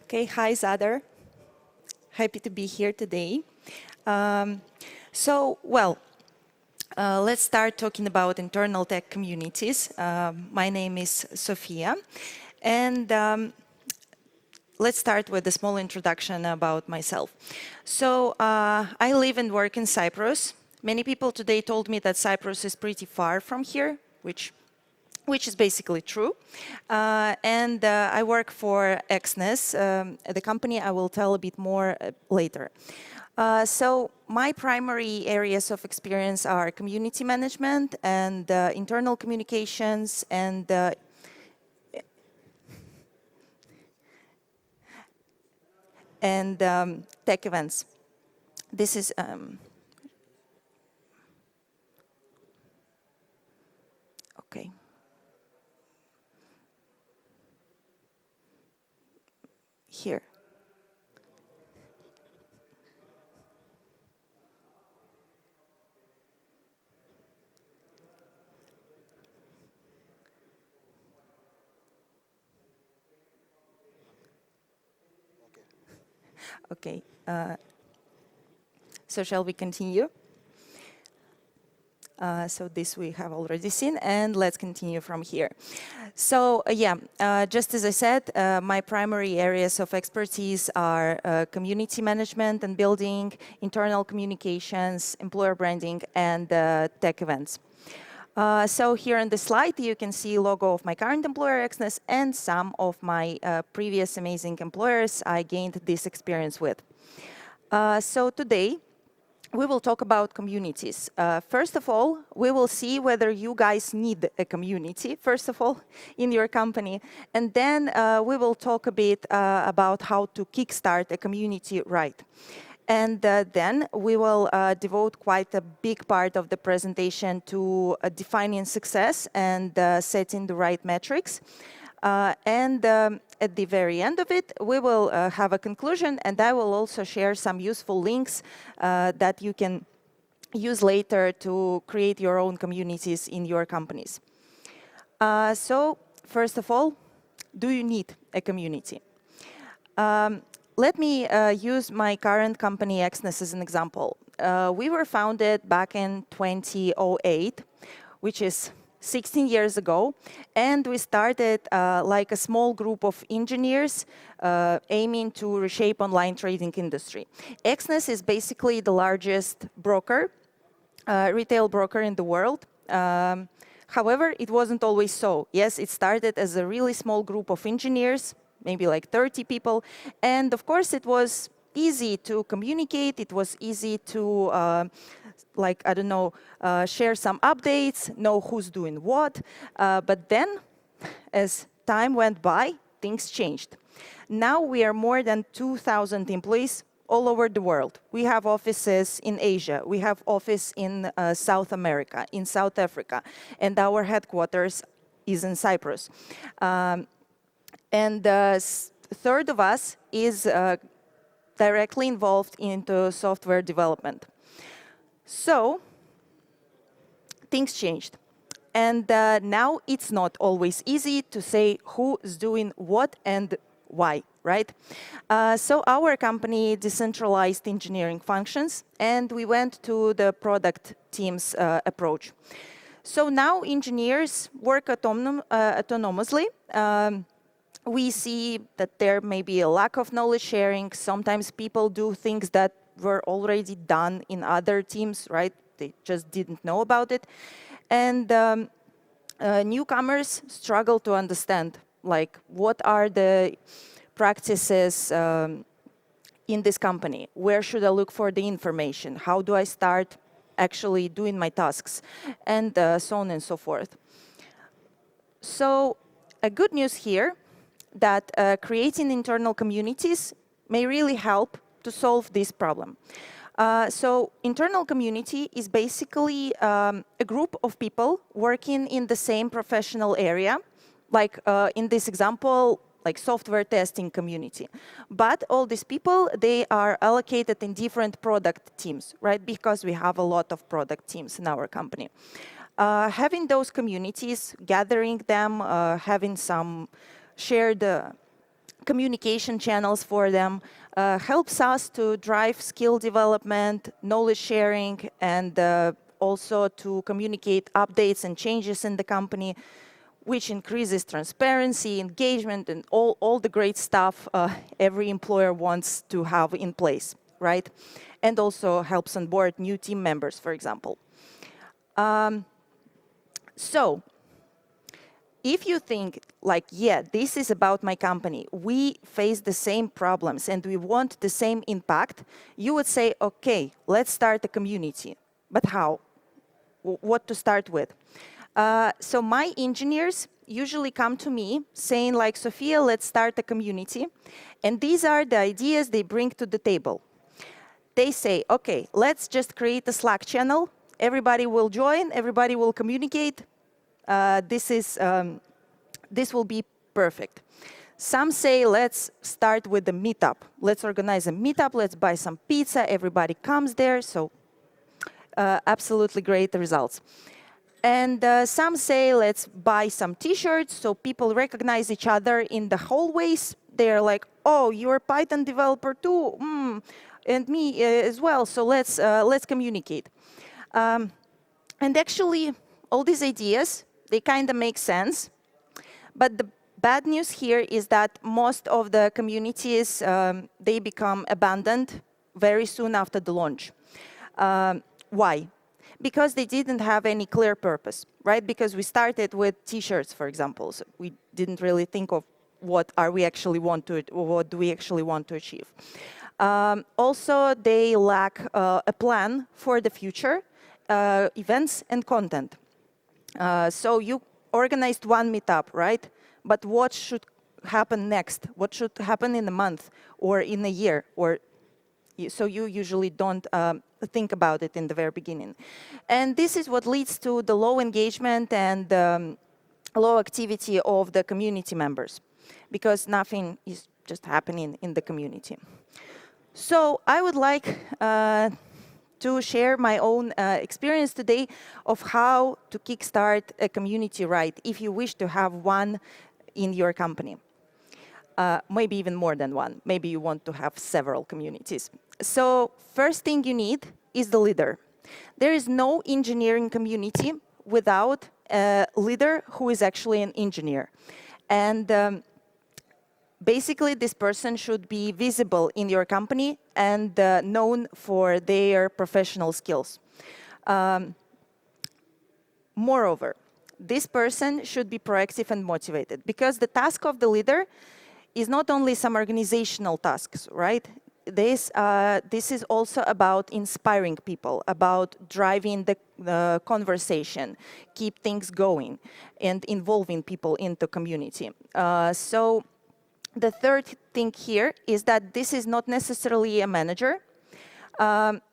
Okay, hi Zadar. Happy to be here today. Um, let's start talking about internal tech communities. My name is Sofia, and let's start with a small introduction about myself. I live and work in Cyprus. Many people today told me that Cyprus is pretty far from here, which is basically true. I work for Exness, the company I will tell a bit more later. My primary areas of experience are community management and internal communications and tech events. This is okay. Here. Okay. So shall we continue? So this we have already seen, and let's continue from here. Just as I said, my primary areas of expertise are community management and building, internal communications, employer branding, and tech events. So here on the slide, you can see logo of my current employer, Exness, and some of my previous amazing employers I gained this experience with. So today, we will talk about communities. First of all, we will see whether you guys need a community, first of all, in your company. And then we will talk a bit about how to kickstart a community right. And then we will devote quite a big part of the presentation to defining success and setting the right metrics. At the very end of it, we will have a conclusion, and I will also share some useful links that you can use later to create your own communities in your companies. So, first of all, do you need a community? Let me use my current company, Exness, as an example. We were founded back in 2008, which is 16 years ago, and we started like a small group of engineers aiming to reshape online trading industry. Exness is basically the largest broker, retail broker in the world. However, it wasn't always so. Yes, it started as a really small group of engineers, maybe like 30 people, and of course it was easy to communicate, it was easy to share some updates, know who's doing what. But then, as time went by, things changed. Now we are more than 2,000 employees all over the world. We have offices in Asia, we have office in South America, in South Africa, and our headquarters is in Cyprus. And a third of us is directly involved into software development. So, things changed. And now it's not always easy to say who's doing what and why, right? So our company decentralized engineering functions, and we went to the product team's approach. So now engineers work autonomously. We see that there may be a lack of knowledge sharing. Sometimes people do things that were already done in other teams, right? They just didn't know about it. And newcomers struggle to understand, like, what are the practices in this company? Where should I look for the information? How do I start actually doing my tasks? And so on and so forth. So a good news here that creating internal communities may really help to solve this problem. So internal community is basically a group of people working in the same professional area, like in this example, like software testing community. But all these people, they are allocated in different product teams, right? Because we have a lot of product teams in our company. Having those communities, gathering them, having some shared communication channels for them, helps us to drive skill development, knowledge sharing, and also to communicate updates and changes in the company, which increases transparency, engagement, and all the great stuff every employer wants to have in place, right? And also helps onboard new team members, for example. So if you think like, yeah, this is about my company, we face the same problems and we want the same impact, you would say, okay, let's start a community. But how? What to start with? So my engineers usually come to me saying like, Sofia, let's start a community. And these are the ideas they bring to the table. They say, okay, let's just create a Slack channel. Everybody will join, everybody will communicate. This will be perfect. Some say, let's start with the meetup. Let's organize a meetup, let's buy some pizza, everybody comes there. So absolutely great results. And some say, let's buy some t-shirts so people recognize each other in the hallways. They're like, oh, you're a Python developer too, and me as well, so let's communicate. And actually, all these ideas, they kind of make sense. But the bad news here is that most of the communities, they become abandoned very soon after the launch. Why? Because they didn't have any clear purpose, right? Because we started with t-shirts, for example. So we didn't really think of what do we actually want to achieve. Also, they lack a plan for the future, events and content. So you organized one meetup, right? But what should happen next? What should happen in a month or in a year? So you usually don't think about it in the very beginning. And this is what leads to the low engagement and low activity of the community members, because nothing is just happening in the community. So I would like to share my own experience today of how to kickstart a community right if you wish to have one in your company. Maybe even more than one. Maybe you want to have several communities. So first thing you need is the leader. There is no engineering community without a leader who is actually an engineer. And basically, this person should be visible in your company and known for their professional skills. Moreover, this person should be proactive and motivated, because the task of the leader is not only some organizational tasks, right? This is also about inspiring people, about driving the conversation, keep things going, and involving people into community. So the third thing here is that this is not necessarily a manager.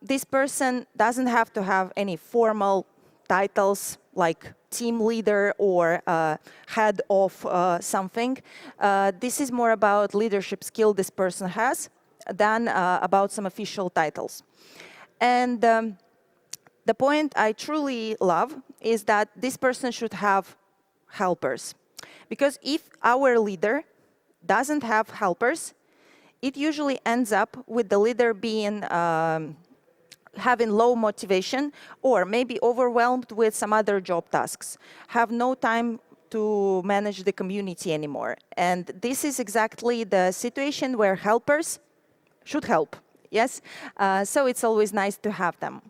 This person doesn't have to have any formal titles like team leader or head of something. This is more about leadership skill this person has than about some official titles. And the point I truly love is that this person should have helpers. Because if our leader doesn't have helpers, it usually ends up with the leader being having low motivation or maybe overwhelmed with some other job tasks, have no time to manage the community anymore. And this is exactly the situation where helpers should help, yes? So it's always nice to have them.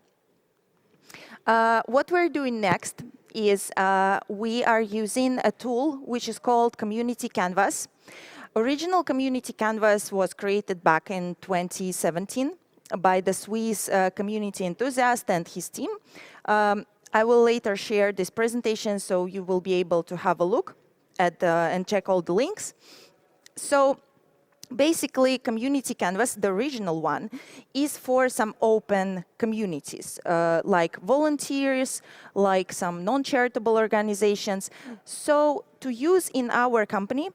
What we're doing next is we are using a tool which is called Community Canvas. Original Community Canvas was created back in 2017 by the Swiss community enthusiast and his team. I will later share this presentation so you will be able to have a look at and check all the links. So basically, Community Canvas, the original one, is for some open communities, like volunteers, like some non-charitable organizations. So to use in our company,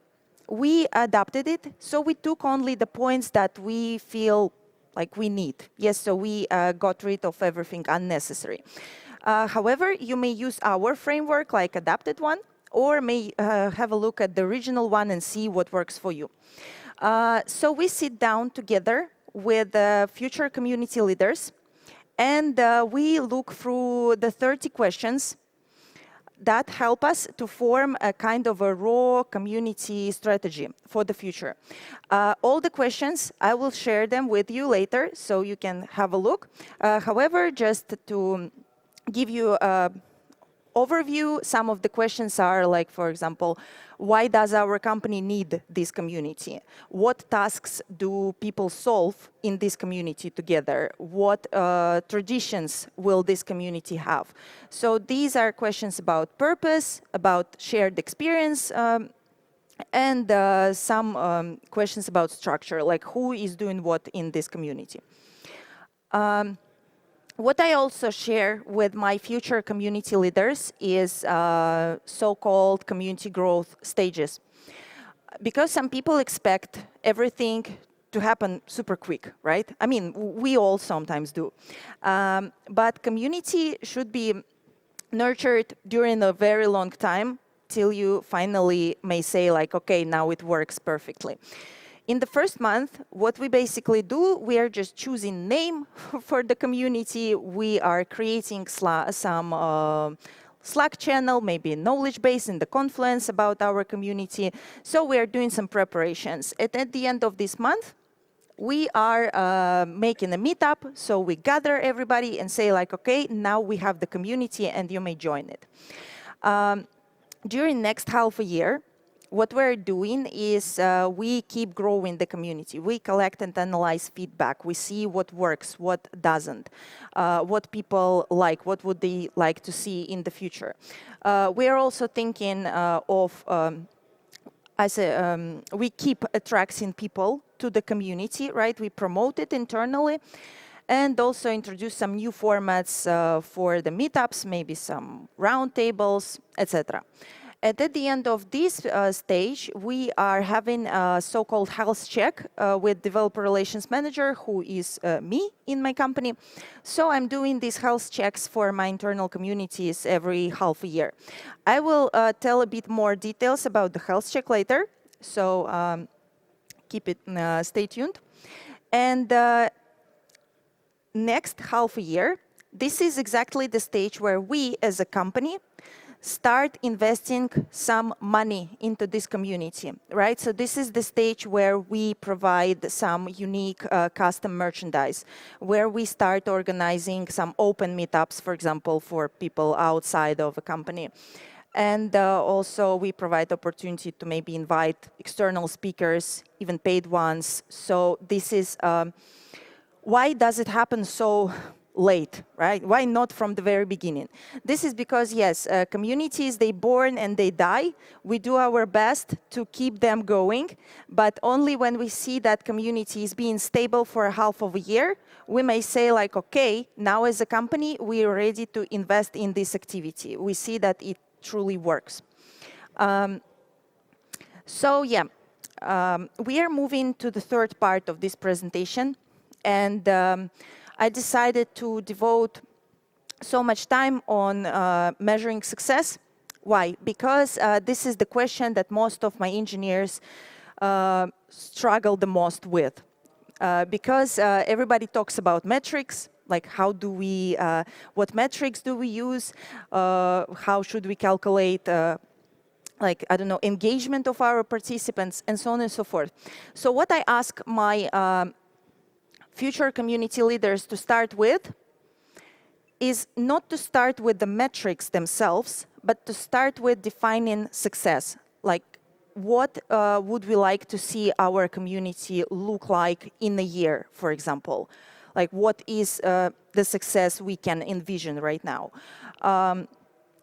we adapted it, so we took only the points that we feel like we need. Yes, so we got rid of everything unnecessary. However, you may use our framework, like adapted one, or may have a look at the original one and see what works for you. So we sit down together with future community leaders, and we look through the 30 questions that help us to form a kind of a raw community strategy for the future. All the questions, I will share them with you later so you can have a look. However, just to give you an overview, some of the questions are like, for example, why does our company need this community? What tasks do people solve in this community together? What traditions will this community have? So these are questions about purpose, about shared experience, and some questions about structure, like who is doing what in this community. What I also share with my future community leaders is so-called community growth stages. Because some people expect everything to happen super quick, right? I mean, we all sometimes do. But community should be nurtured during a very long time till you finally may say like, okay, now it works perfectly. In the first month, what we basically do, we are just choosing name for the community. We are creating some Slack channel, maybe a knowledge base in the Confluence about our community. So we are doing some preparations. And at the end of this month, we are making a meetup. So we gather everybody and say like, okay, now we have the community and you may join it. During next half a year, what we're doing is we keep growing the community. We collect and analyze feedback. We see what works, what doesn't, what people like, what would they like to see in the future. We are also thinking we keep attracting people to the community, right? We promote it internally and also introduce some new formats for the meetups, maybe some roundtables, etc. And at the end of this stage, we are having a so-called health check with developer relations manager, who is me in my company. So I'm doing these health checks for my internal communities every half a year. I will tell a bit more details about the health check later. So stay tuned. And next half a year, this is exactly the stage where we as a company start investing some money into this community, right? So this is the stage where we provide some unique custom merchandise, where we start organizing some open meetups, for example, for people outside of a company. And also we provide opportunity to maybe invite external speakers, even paid ones. So this is, why does it happen so late, right? Why not from the very beginning? This is because, yes, communities, they born and they die. We do our best to keep them going, but only when we see that community is being stable for half of a year, we may say like, okay, now as a company, we are ready to invest in this activity. We see that it truly works. We are moving to the third part of this presentation, and I decided to devote so much time on measuring success. Why? Because this is the question that most of my engineers struggle the most with. Because everybody talks about metrics, like how do we, what metrics do we use, how should we calculate engagement of our participants, and so on and so forth. So what I ask my future community leaders to start with is not to start with the metrics themselves, but to start with defining success. Like, what would we like to see our community look like in a year, for example? Like, what is the success we can envision right now?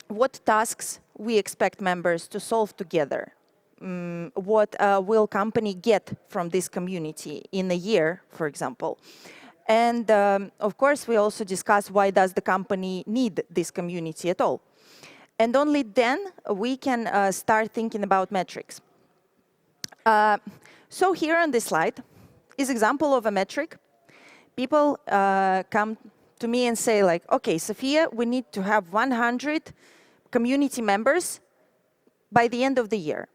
What tasks we expect members to solve together? What will company get from this community in a year, for example? And of course, we also discuss why does the company need this community at all? And only then we can start thinking about metrics. So here on this slide is example of a metric. People come to me and say like, okay, Sofia, we need to have 100 community members by the end of the year,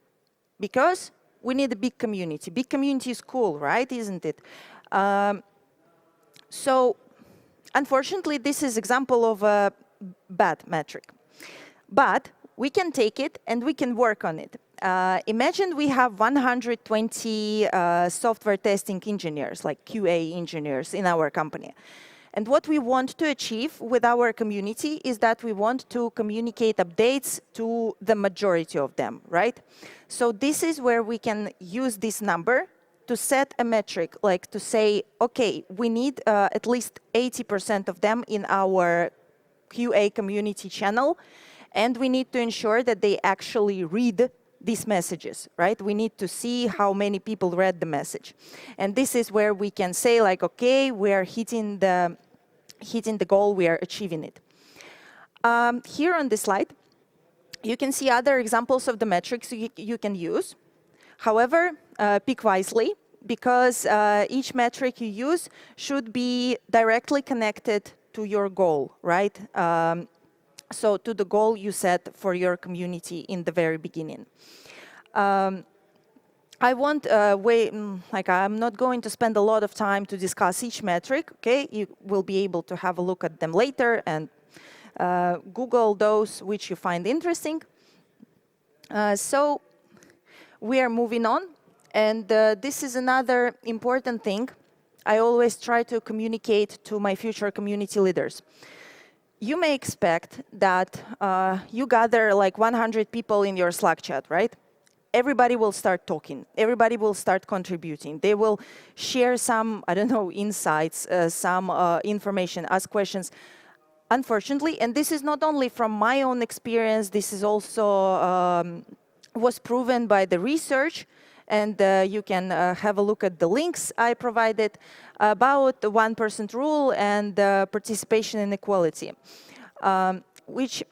because we need a big community. Big community is cool, right? Isn't it? So unfortunately, this is example of a bad metric. But we can take it and we can work on it. Imagine we have 120 software testing engineers, like QA engineers in our company. And what we want to achieve with our community is that we want to communicate updates to the majority of them, right? So this is where we can use this number to set a metric, like to say, okay, we need at least 80% of them in our QA community channel, and we need to ensure that they actually read these messages, right? We need to see how many people read the message. And this is where we can say, like, okay, we are hitting the goal, we are achieving it. Here on this slide, you can see other examples of the metrics you can use. However, pick wisely, because each metric you use should be directly connected to your goal, right? So to the goal you set for your community in the very beginning. I won't I'm not going to spend a lot of time to discuss each metric, okay? You will be able to have a look at them later and Google those which you find interesting. So we are moving on, and this is another important thing I always try to communicate to my future community leaders. You may expect that you gather like 100 people in your Slack chat, right? Everybody will start talking. Everybody will start contributing. They will share some, I don't know, insights, some information, ask questions. Unfortunately, and this is not only from my own experience, this is also was proven by the research, and you can have a look at the links I provided about the 1% rule and participation inequality, which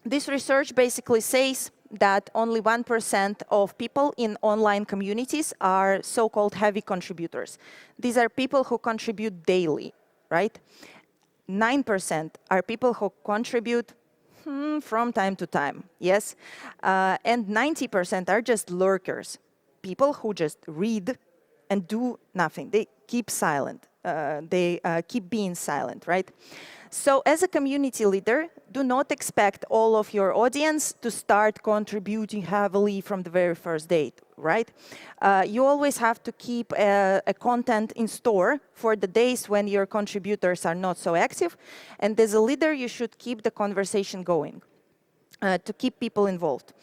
this research basically says that only 1% of people in online communities are so-called heavy contributors. These are people who contribute daily, right? 9% are people who contribute from time to time, yes? And 90% are just lurkers, people who just read and do nothing. They keep silent. They keep being silent, right? So as a community leader, do not expect all of your audience to start contributing heavily from the very first date, right? You always have to keep a content in store for the days when your contributors are not so active. And as a leader, you should keep the conversation going to keep people involved.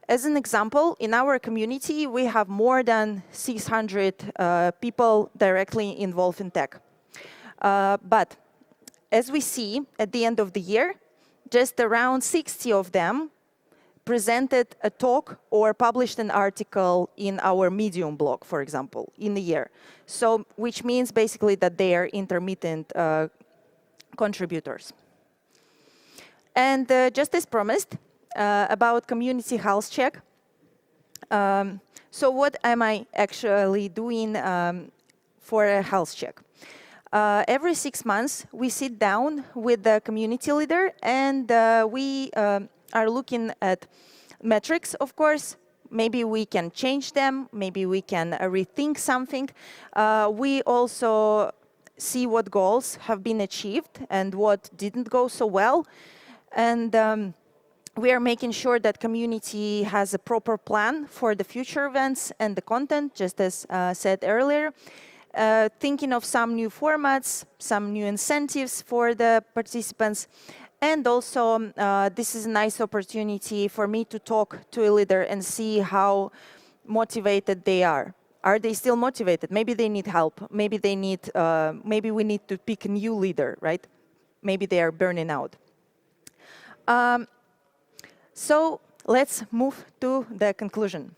As an example, in our community, we have more than 600 people directly involved in tech. But as we see at the end of the year, just around 60 of them presented a talk or published an article in our Medium blog, for example, in a year. So, which means basically that they are intermittent contributors. And just as promised, about community health check. So what am I actually doing for a health check? Every 6 months, we sit down with the community leader, and we are looking at metrics, of course. Maybe we can change them. Maybe we can rethink something. We also see what goals have been achieved and what didn't go so well. And we are making sure that community has a proper plan for the future events and the content, just as said earlier. Thinking of some new formats, some new incentives for the participants. And also, this is a nice opportunity for me to talk to a leader and see how motivated they are. Are they still motivated? Maybe they need help. Maybe they need. Maybe we need to pick a new leader, right? Maybe they are burning out. So let's move to the conclusion.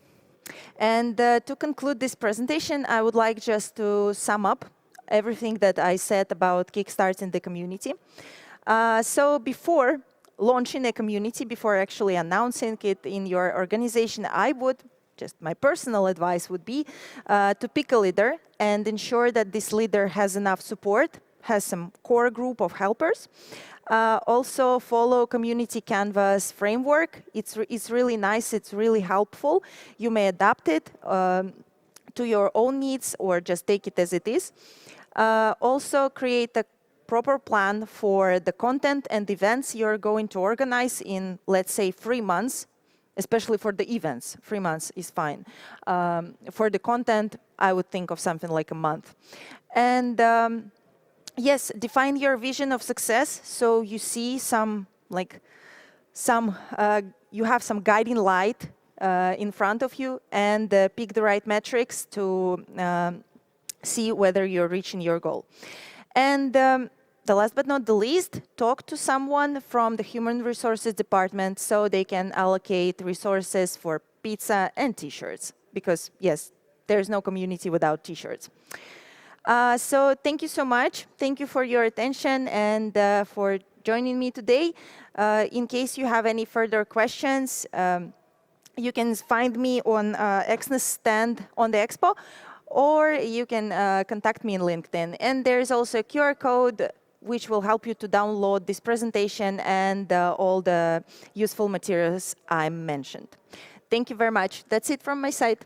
And to conclude this presentation, I would like just to sum up everything that I said about kickstarting the community. So before launching a community, before actually announcing it in your organization, I would, just my personal advice would be to pick a leader and ensure that this leader has enough support has some core group of helpers. Also follow Community Canvas framework. It's really nice, it's really helpful. You may adapt it to your own needs or just take it as it is. Also create a proper plan for the content and events you're going to organize in, let's say, 3 months, especially for the events. 3 months is fine. For the content, I would think of something like a month. And yes, define your vision of success. So you see you have some guiding light in front of you, and pick the right metrics to see whether you're reaching your goal. And the last but not the least, talk to someone from the human resources department so they can allocate resources for pizza and t-shirts. Because yes, there's no community without t-shirts. So thank you so much. Thank you for your attention and for joining me today. In case you have any further questions, you can find me on Exness stand on the expo, or you can contact me in LinkedIn. And there's also a QR code which will help you to download this presentation and all the useful materials I mentioned. Thank you very much. That's it from my side.